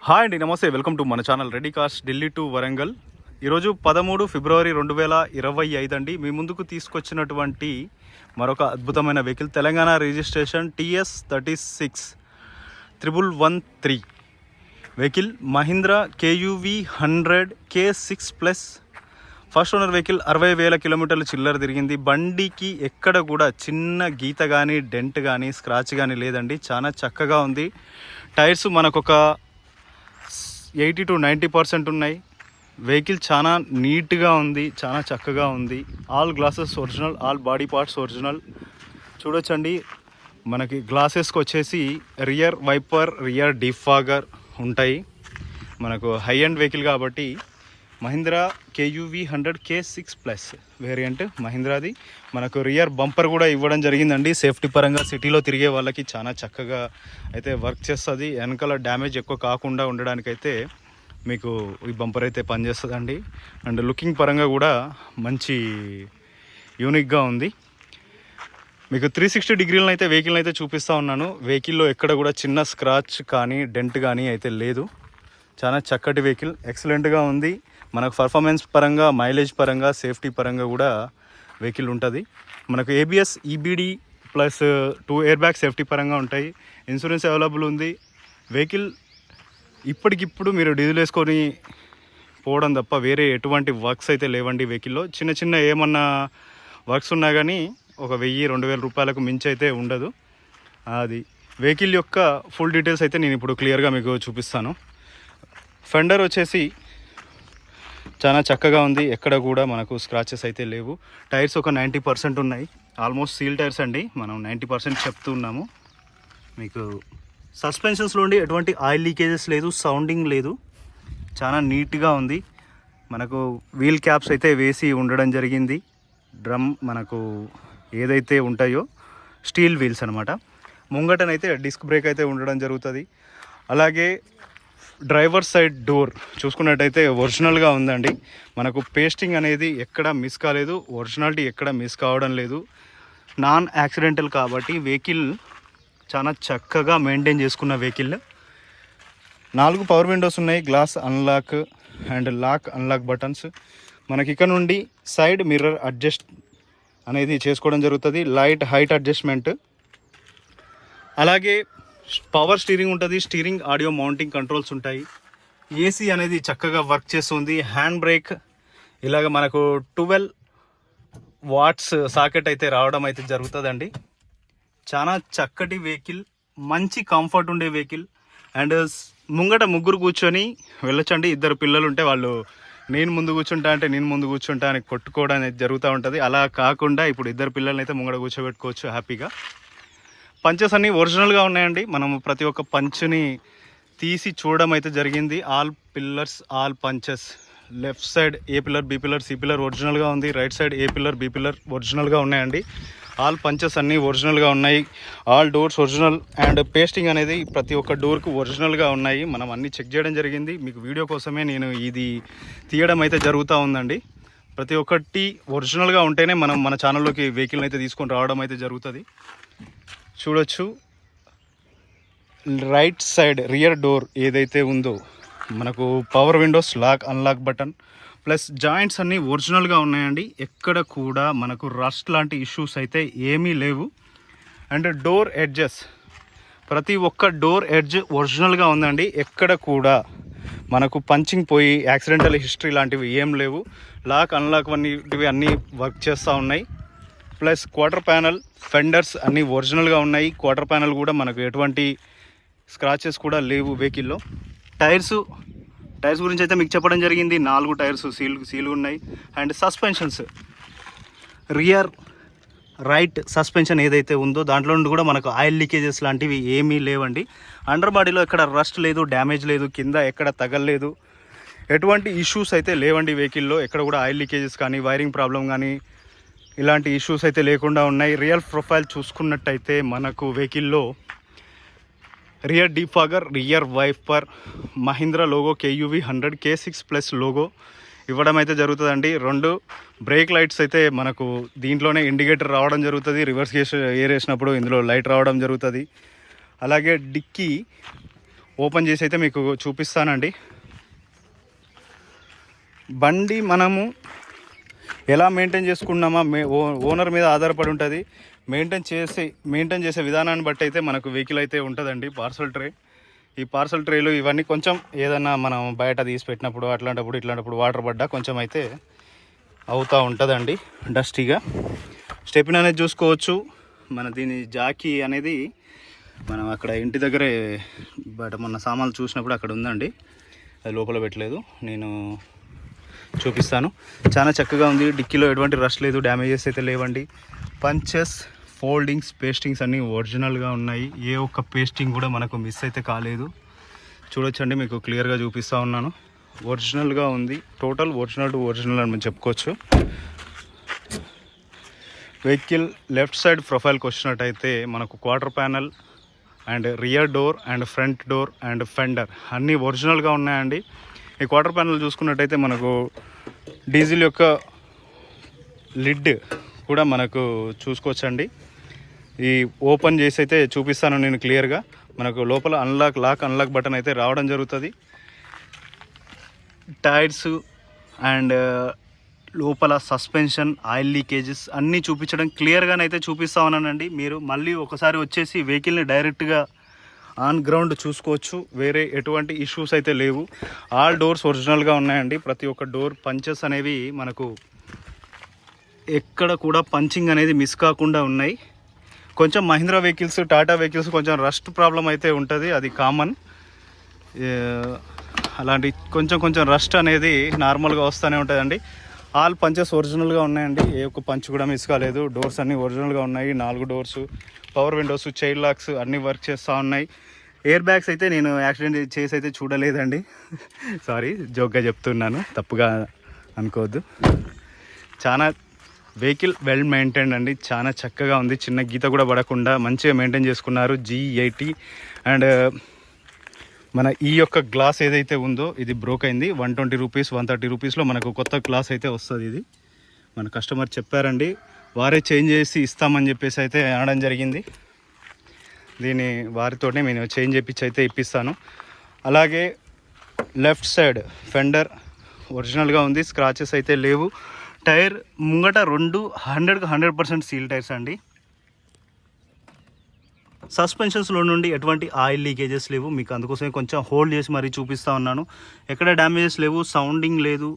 Hi అండి, నమస్తే. Welcome to మన channel ready cars Delhi to Warangal. ఈరోజు 13 ఫిబ్రవరి 2025 అండి. మీ ముందుకు తీసుకొచ్చినటువంటి మరొక అద్భుతమైన vehicle, Telangana registration TS 361113 vehicle Mahindra KUV 100 K6+. First owner vehicle 60,000 కిలోమీటర్లు చిల్లర తిరిగింది. బండికి ఎక్కడ కూడా చిన్న గీత కానీ డెంట్ కానీ స్క్రాచ్ కానీ లేదండి. చాలా చక్కగా ఉంది. టైర్స్ మనకొక 80 to 90% ఉన్నాయి. వెహికల్ చాలా నీట్గా ఉంది, చాలా చక్కగా ఉంది. All glasses original, all body parts original. చూడొచ్చండి, మనకి గ్లాసెస్కి వచ్చేసి రియర్ వైపర్, రియర్ డిఫాగర్ ఉంటాయి. మనకు హై ఎండ్ వెహికల్ కాబట్టి మహీంద్రా KUV 100 K6+ వేరియంట్ మహీంద్రాది. మనకు రియర్ బంపర్ కూడా ఇవ్వడం జరిగిందండి. సేఫ్టీ పరంగా సిటీలో తిరిగే వాళ్ళకి చాలా చక్కగా అయితే వర్క్ చేస్తుంది. వెనకాల డ్యామేజ్ ఎక్కువ కాకుండా ఉండడానికైతే మీకు ఈ బంపర్ అయితే పనిచేస్తుందండి. అండ్ లుకింగ్ పరంగా కూడా మంచి యూనిక్గా ఉంది. మీకు 360 డిగ్రీలను అయితే వెహికల్ని అయితే చూపిస్తూ ఉన్నాను. వెహికల్లో ఎక్కడ కూడా చిన్న స్క్రాచ్ కానీ డెంట్ కానీ అయితే లేదు. చాలా చక్కటి వెహికల్, ఎక్సలెంట్గా ఉంది. మనకు పర్ఫార్మెన్స్ పరంగా, మైలేజ్ పరంగా, సేఫ్టీ పరంగా కూడా వెహికల్ ఉంటుంది. మనకు ABS EBD plus 2 air bag safety పరంగా ఉంటాయి. ఇన్సూరెన్స్ అవైలబుల్ ఉంది. వెహికల్ ఇప్పటికిప్పుడు మీరు డీజిల్ వేసుకొని పోవడం తప్ప వేరే ఎటువంటి వర్క్స్ అయితే లేవండి. వెహికల్లో చిన్న చిన్న ఏమన్నా వర్క్స్ ఉన్నా కానీ ఒక 1000-2000 రూపాయలకు మించి అయితే ఉండదు. అది వెహికల్ యొక్క ఫుల్ డీటెయిల్స్ అయితే నేను ఇప్పుడు క్లియర్గా మీకు చూపిస్తాను. ఫెండర్ వచ్చేసి చాలా చక్కగా ఉంది. ఎక్కడ కూడా మనకు స్క్రాచెస్ అయితే లేవు. టైర్స్ ఒక 90% ఉన్నాయి. ఆల్మోస్ట్ సీల్ టైర్స్ అండి. మనం 90% చెప్తూ ఉన్నాము. మీకు సస్పెన్షన్స్లో ఉండి ఎటువంటి ఆయిల్ లీకేజెస్ లేదు, సౌండింగ్ లేదు. చాలా నీట్గా ఉంది. మనకు వీల్ క్యాప్స్ అయితే వేసి ఉండడం జరిగింది. డ్రమ్ మనకు ఏదైతే ఉంటాయో స్టీల్ వీల్స్ అనమాట. ముంగటనైతే డిస్క్ బ్రేక్ అయితే ఉండడం జరుగుతుంది. అలాగే డ్రైవర్ సైడ్ డోర్ చూసుకున్నట్టయితే ఒరిజినల్గా ఉందండి. మనకు పేస్టింగ్ అనేది ఎక్కడ మిస్ కాలేదు, ఒరిజినాలిటీ ఎక్కడ మిస్ కావడం లేదు. నాన్ యాక్సిడెంటల్ కాబట్టి వెహికల్ చాలా చక్కగా మెయింటైన్ చేసుకున్న వెహికల్. 4 పవర్ విండోస్ ఉన్నాయి, glass unlock and lock unlock buttons. మనకి ఇక్కడ నుండి సైడ్ మిర్రర్ అడ్జస్ట్ అనేది చేసుకోవడం జరుగుతుంది. లైట్ హైట్ అడ్జస్ట్మెంట్, అలాగే పవర్ స్టీరింగ్ ఉంటుంది. స్టీరింగ్ ఆడియో మౌంటింగ్ కంట్రోల్స్ ఉంటాయి. AC అనేది చక్కగా వర్క్ చేస్తుంది. హ్యాండ్ బ్రేక్ ఇలాగ మనకు 12 వాట్స్ సాకెట్ అయితే రావడం అయితే జరుగుతుందండి. చాలా చక్కటి వెహికల్, మంచి కంఫర్ట్ ఉండే వెహికల్. అండ్ ముంగట ముగ్గురు కూర్చొని వెళ్ళొచ్చండి. 2 పిల్లలు ఉంటే వాళ్ళు నేను ముందు కూర్చుంటా అంటే నేను ముందు కూర్చుంటా అని కొట్టుకోవడం అనేది జరుగుతూ ఉంటుంది. అలా కాకుండా ఇప్పుడు 2 పిల్లల్ని అయితే ముంగట కూర్చోబెట్టుకోవచ్చు హ్యాపీగా. పంచెస్ అన్నీ ఒరిజినల్గా ఉన్నాయండి. మనం ప్రతి ఒక్క పంచుని తీసి చూడడం అయితే జరిగింది. All pillars, all punches, left side A pillar, B pillar, C pillar ఒరిజినల్గా ఉంది. Right side A pillar, B pillar ఒరిజినల్గా ఉన్నాయండి. ఆల్ పంచెస్ అన్నీ ఒరిజినల్గా ఉన్నాయి. All doors original. And pasting అనేది ప్రతి ఒక్క డోర్కు ఒరిజినల్గా ఉన్నాయి. మనం అన్నీ చెక్ చేయడం జరిగింది. మీకు వీడియో కోసమే నేను ఇది తీయడం అయితే జరుగుతూ ఉందండి. ప్రతి ఒక్కటి ఒరిజినల్గా ఉంటేనే మనం మన ఛానల్లోకి వెహికల్ని అయితే తీసుకొని రావడం అయితే జరుగుతుంది. చూడొచ్చు, రైట్ సైడ్ రియర్ డోర్ ఏదైతే ఉందో మనకు power windows, lock unlock button plus joints అన్నీ ఒరిజినల్గా ఉన్నాయండి. ఎక్కడ కూడా మనకు రస్ట్ లాంటి ఇష్యూస్ అయితే ఏమీ లేవు. అండ్ డోర్ ఎడ్జెస్, ప్రతి ఒక్క డోర్ ఎడ్జ్ ఒరిజినల్గా ఉందండి. ఎక్కడ కూడా మనకు పంచింగ్ పోయి యాక్సిడెంటల్ హిస్టరీ లాంటివి ఏం లేవు. లాక్ అన్లాక్ వంటివి అన్నీ వర్క్ చేస్తూ ఉన్నాయి. ప్లస్ క్వార్టర్ ప్యానల్, ఫెండర్స్ అన్నీ ఒరిజినల్గా ఉన్నాయి. క్వార్టర్ ప్యానల్ కూడా మనకు ఎటువంటి స్క్రాచెస్ కూడా లేవు వెహికల్లో. టైర్స్ గురించి అయితే మీకు చెప్పడం జరిగింది. 4 టైర్స్ సీల్ ఉన్నాయి. And suspensions, rear right suspension ఏదైతే ఉందో దాంట్లో నుండి కూడా మనకు ఆయిల్ లీకేజెస్ లాంటివి ఏమీ లేవండి. అండర్ బాడీలో ఎక్కడ రస్ట్ లేదు, డ్యామేజ్ లేదు, కింద ఎక్కడ తగలలేదు, ఎటువంటి ఇష్యూస్ అయితే లేవండి వెహికల్లో. ఎక్కడ కూడా ఆయిల్ లీకేజెస్ కానీ వైరింగ్ ప్రాబ్లం కానీ ఇలాంటి ఇష్యూస్ అయితే లేకుండా ఉన్నాయి. రియల్ ప్రొఫైల్ చూసుకున్నట్టయితే మనకు వెహికల్లో rear defogger, rear wiper, Mahindra logo KUV 100 K6+ logo ఇవ్వడం అయితే జరుగుతుందండి. 2 బ్రేక్ లైట్స్ అయితే మనకు దీంట్లోనే ఇండికేటర్ రావడం జరుగుతుంది. రివర్స్ గేర్ వేసినప్పుడు ఇందులో లైట్ రావడం జరుగుతుంది. అలాగే డిక్కీ ఓపెన్ చేసి అయితే మీకు చూపిస్తానండి. బండి మనము ఎలా మెయింటైన్ చేసుకున్నామా ఓనర్ మీద ఆధారపడి ఉంటుంది. మెయింటైన్ చేసే విధానాన్ని బట్టి అయితే మనకు వెహికల్ అయితే ఉంటుందండి. పార్సల్ ట్రే, ఈ పార్సల్ ట్రేలు ఇవన్నీ కొంచెం ఏదన్నా మనం బయట తీసి పెట్టినప్పుడు ఇట్లాంటప్పుడు వాటర్ పడ్డా కొంచెం అయితే అవుతూ ఉంటుందండి డస్టీగా. స్టెపిన్ అనేది చూసుకోవచ్చు. దీని జాకీ అనేది మనం అక్కడ ఇంటి దగ్గరే బయట మొన్న సామాన్లు చూసినప్పుడు అక్కడ ఉందండి, అది లోపల పెట్టలేదు, నేను చూపిస్తాను. చాలా చక్కగా ఉంది. డిక్కీలో ఎటువంటి రష్ లేదు, డ్యామేజెస్ అయితే లేవండి. పంచెస్, ఫోల్డింగ్స్, పేస్టింగ్స్ అన్నీ ఒరిజినల్గా ఉన్నాయి. ఏ ఒక్క పేస్టింగ్ కూడా మనకు మిస్ అయితే కాలేదు. చూడొచ్చండి, మీకు క్లియర్గా చూపిస్తూ ఉన్నాను. ఒరిజినల్గా ఉంది. టోటల్ ఒరిజినల్ టు ఒరిజినల్ అని మనం చెప్పుకోవచ్చు. వెహికల్ లెఫ్ట్ సైడ్ ప్రొఫైల్కి వచ్చినట్టయితే మనకు quarter panel and rear door and front door and fender అన్నీ ఒరిజినల్గా ఉన్నాయండి. ఈ క్వార్టర్ ప్యానల్ చూసుకున్నట్టయితే మనకు డీజిల్ యొక్క లిడ్ కూడా మనకు చూసుకోవచ్చండి. ఈ ఓపెన్ చేసి అయితే చూపిస్తాను నేను క్లియర్గా. మనకు లోపల అన్లాక్ బటన్ అయితే రావడం జరుగుతుంది. టైర్స్ అండ్ లోపల సస్పెన్షన్, ఆయిల్ లీకేజెస్ అన్నీ చూపించడం క్లియర్గానైతే చూపిస్తూ ఉన్నానండి. మీరు మళ్ళీ ఒకసారి వచ్చేసి వెహికల్ని డైరెక్ట్గా ఆన్ గ్రౌండ్ చూసుకోవచ్చు. వేరే ఎటువంటి ఇష్యూస్ అయితే లేవు. ఆల్ డోర్స్ ఒరిజినల్గా ఉన్నాయండి. ప్రతి ఒక్క డోర్ పంచెస్ అనేవి మనకు ఎక్కడ కూడా పంచింగ్ అనేది మిస్ కాకుండా ఉన్నాయి. కొంచెం మహీంద్రా వెహికల్స్, టాటా వెహికల్స్ కొంచెం రస్ట్ ప్రాబ్లం అయితే ఉంటుంది, అది కామన్. అలాంటి కొంచెం రస్ట్ అనేది నార్మల్గా వస్తూనే ఉంటుందండి. ఆల్ పంచెస్ ఒరిజినల్గా ఉన్నాయండి. ఏ ఒక్క పంచ్ కూడా మిస్ కాలేదు. డోర్స్ అన్నీ ఒరిజినల్గా ఉన్నాయి. 4 doors, power Windows, child lakhs అన్నీ వర్క్ చేస్తూ ఉన్నాయి. ఎయిర్ బ్యాగ్స్ అయితే నేను యాక్సిడెంట్ చేసి అయితే చూడలేదండి. సారీ, జోక్గా చెప్తున్నాను, తప్పుగా అనుకోవద్దు. చాలా వెహికల్ వెల్ మెయింటైన్డ్ అండి, చాలా చక్కగా ఉంది. చిన్న గీత కూడా పడకుండా మంచిగా మెయింటైన్ చేసుకున్నారు. G80 అండ్ మన ఈ యొక్క గ్లాస్ ఏదైతే ఉందో ఇది బ్రోక్ అయింది. 120 రూపీస్ 130 రూపీస్లో మనకు కొత్త గ్లాస్ అయితే వస్తుంది. ఇది మన కస్టమర్ చెప్పారండి, వారే చేంజ్ చేసి ఇస్తామని చెప్పేసి అయితే అనడం జరిగింది. దీన్ని వారితోనే నేను చేంజ్ చేయించి అయితే ఇప్పిస్తాను. అలాగే లెఫ్ట్ సైడ్ ఫెండర్ ఒరిజినల్గా ఉంది, స్క్రాచెస్ అయితే లేవు. టైర్ ముంగట 100% సీల్ టైర్స్ అండి. సస్పెన్షన్స్లో నుండి ఎటువంటి ఆయిల్ లీకేజెస్ లేవు. మీకు అందుకోసమే కొంచెం హోల్డ్ చేసి మరీ చూపిస్తూ ఉన్నాను. ఎక్కడ డ్యామేజెస్ లేవు, సౌండింగ్ లేదు,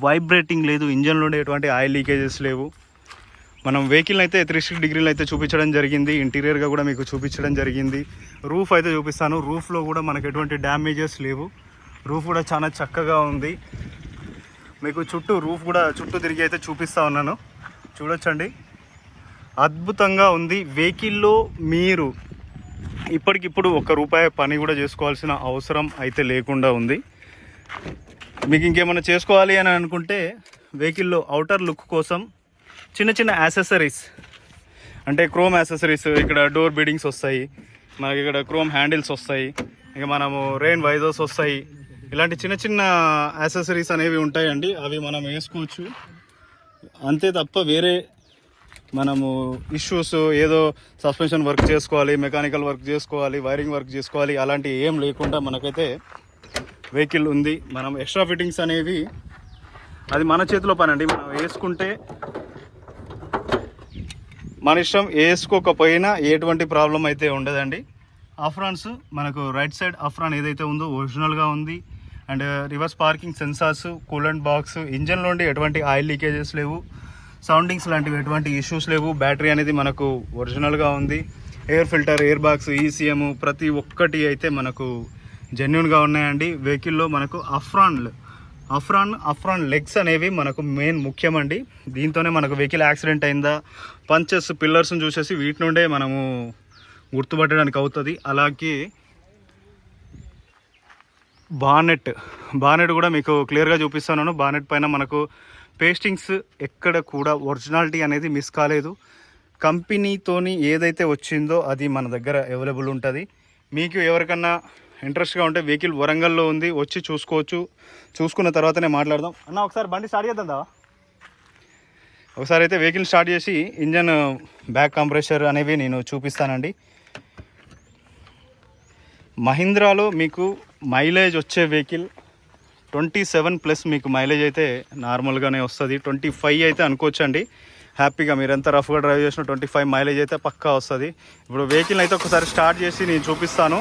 వైబ్రేటింగ్ లేదు, ఇంజన్లో ఉండే ఎటువంటి ఆయిల్ లీకేజెస్ లేవు. మనం వెహికల్ని అయితే 360 డిగ్రీలు అయితే చూపించడం జరిగింది. ఇంటీరియర్గా కూడా మీకు చూపించడం జరిగింది. రూఫ్ అయితే చూపిస్తాను. రూఫ్లో కూడా మనకు ఎటువంటి డ్యామేజెస్ లేవు. రూఫ్ కూడా చాలా చక్కగా ఉంది. మీకు రూఫ్ కూడా చుట్టూ తిరిగి అయితే చూపిస్తూ ఉన్నాను. చూడొచ్చండి, అద్భుతంగా ఉంది. వెహికల్లో మీరు ఇప్పటికిప్పుడు ₹1 పని కూడా చేసుకోవాల్సిన అవసరం అయితే లేకుండా ఉంది. మీకు ఇంకేమైనా చేసుకోవాలి అని అనుకుంటే వెహికల్లో అవుటర్ లుక్ కోసం చిన్న యాక్సెసరీస్ అంటే క్రోమ్ యాక్సెసరీస్, ఇక్కడ డోర్ బీడింగ్స్ వస్తాయి, మనకి ఇక్కడ క్రోమ్ హ్యాండిల్స్ వస్తాయి, ఇక మనము రెయిన్ వైజర్స్ వస్తాయి. ఇలాంటి చిన్న యాక్సెసరీస్ అనేవి ఉంటాయండి, అవి మనం వేసుకోవచ్చు. అంతే తప్ప వేరే మనము ఇష్యూస్ ఏదో సస్పెన్షన్ వర్క్ చేసుకోవాలి, మెకానికల్ వర్క్ చేసుకోవాలి, వైరింగ్ వర్క్ చేసుకోవాలి అలాంటి ఏం లేకుండా మనకైతే వెహికల్ ఉంది. మనం ఎక్స్ట్రా ఫిట్టింగ్స్ అనేవి అది మన చేతిలో పని అండి. మనం వేసుకుంటే మన ఇష్టం, వేసుకోకపోయినా ఎటువంటి ప్రాబ్లం అయితే ఉండదండి. అఫ్రాన్స్ మనకు రైట్ సైడ్ అఫ్రాన్ ఏదైతే ఉందో ఒరిజినల్గా ఉంది. And reverse parking sensors, coolant box, ఇంజన్లో ఎటువంటి ఆయిల్ లీకేజెస్ లేవు, సౌండింగ్స్ లాంటివి ఎటువంటి ఇష్యూస్ లేవు. బ్యాటరీ అనేది మనకు ఒరిజినల్గా ఉంది. Air filter, air box, ECM ప్రతి ఒక్కటి అయితే మనకు జెన్యూన్గా ఉన్నాయండి. వెహికల్లో మనకు అఫ్రాన్ లెగ్స్ అనేవి మనకు మెయిన్ ముఖ్యమండి. దీంతోనే మనకు వెహికల్ యాక్సిడెంట్ అయిందా, పంచెస్, పిల్లర్స్ని చూసేసి వీటి నుండే మనము గుర్తుపట్టడానికి అవుతుంది. అలాగే బానెట్ కూడా మీకు క్లియర్గా చూపిస్తున్నాను. బానెట్ పైన మనకు పేస్టింగ్స్ ఎక్కడ కూడా ఒరిజినాలిటీ అనేది మిస్ కాలేదు. కంపెనీతోని ఏదైతే వచ్చిందో అది మన దగ్గర అవైలబుల్ ఉంటుంది. మీకు ఎవరికన్నా ఇంట్రెస్ట్గా ఉంటే వెహికల్ వరంగల్లో ఉంది, వచ్చి చూసుకోవచ్చు. చూసుకున్న తర్వాతనే మాట్లాడదాం. అన్న ఒకసారి బండి స్టార్ట్ చేద్దాం. ఒకసారి అయితే వెహికల్ స్టార్ట్ చేసి ఇంజన్ బ్యాక్ కంప్రెషర్ అనేవి నేను చూపిస్తానండి. మహీంద్రాలో మీకు మైలేజ్ వచ్చే వెహికల్ 27+ మీకు మైలేజ్ అయితే నార్మల్గానే వస్తుంది. 25 అయితే అనుకోవచ్చండి. హ్యాపీగా మీరంతా రఫ్గా డ్రైవ్ చేసిన 25 మైలేజ్ అయితే పక్కా వస్తుంది. ఇప్పుడు వెహికల్ అయితే ఒకసారి స్టార్ట్ చేసి నేను చూపిస్తాను.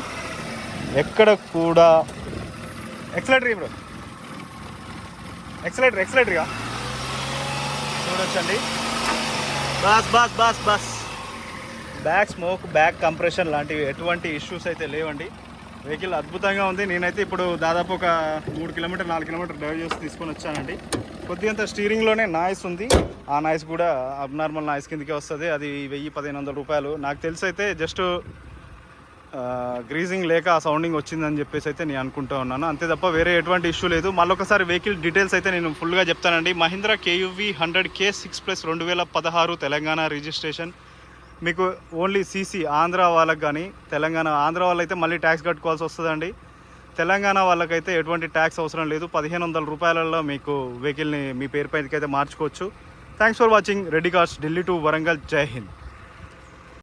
ఎక్కడ కూడా ఎక్సలేటర్ ఇప్పుడు ఎక్సలేటర్గా చూడొచ్చండి. Bus back smoke, back compression లాంటివి ఎటువంటి ఇష్యూస్ అయితే లేవండి. వెహికల్ అద్భుతంగా ఉంది. నేనైతే ఇప్పుడు దాదాపు ఒక 3 కిలోమీటర్ 4 కిలోమీటర్ డ్రైవ్ చేసి తీసుకొని వచ్చానండి. కొద్దిగంత స్టీరింగ్లోనే నాయిస్ ఉంది. ఆ నాయిస్ కూడా అబ్నార్మల్ నాయిస్ కిందకే వస్తుంది. అది 1000-1500 రూపాయలు. నాకు తెలిసి అయితే జస్ట్ గ్రీజింగ్ లేక ఆ సౌండింగ్ వచ్చిందని చెప్పేసి అయితే నేను అనుకుంటూ ఉన్నాను. అంతే తప్ప వేరే ఎటువంటి ఇష్యూ లేదు. మళ్ళొకసారి వెహికల్ డీటెయిల్స్ అయితే నేను ఫుల్గా చెప్తానండి. Mahindra KUV 100K6+ 2016 Telangana registration. మీకు ఓన్లీ CC ఆంధ్ర వాళ్ళకి కానీ తెలంగాణ ఆంధ్ర వాళ్ళైతే మళ్ళీ ట్యాక్స్ కట్టుకోవాల్సి వస్తుందండి. తెలంగాణ వాళ్ళకైతే ఎటువంటి ట్యాక్స్ అవసరం లేదు. 1500 రూపాయలలో మీకు వెహికల్ని మీ పేరు పైకి అయితే మార్చుకోవచ్చు. Thanks for watching. Reddy cars, Delhi to Warangal. జై హింద్.